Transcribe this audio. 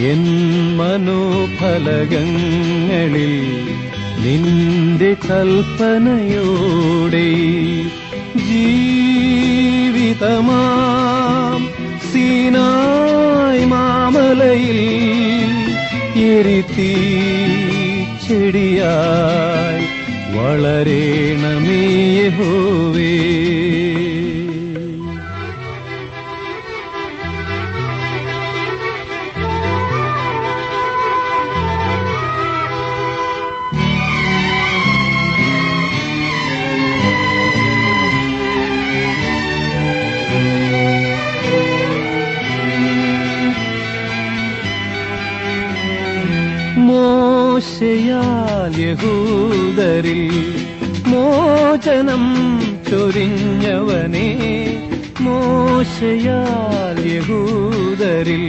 N മനോഫലകങ്ങളിൽ നിന്റെ കൽപ്പനയോടെ ജീവിതമാം സീനായ് മാമലയിൽ എരിത്തീ ചെടിയായി വളരേണമേ യഹോവേ. മോശയാൽ യഹൂദരിൽ മോചനം ചൊരിഞ്ഞവനേ, മോശയാൽ യഹൂദരിൽ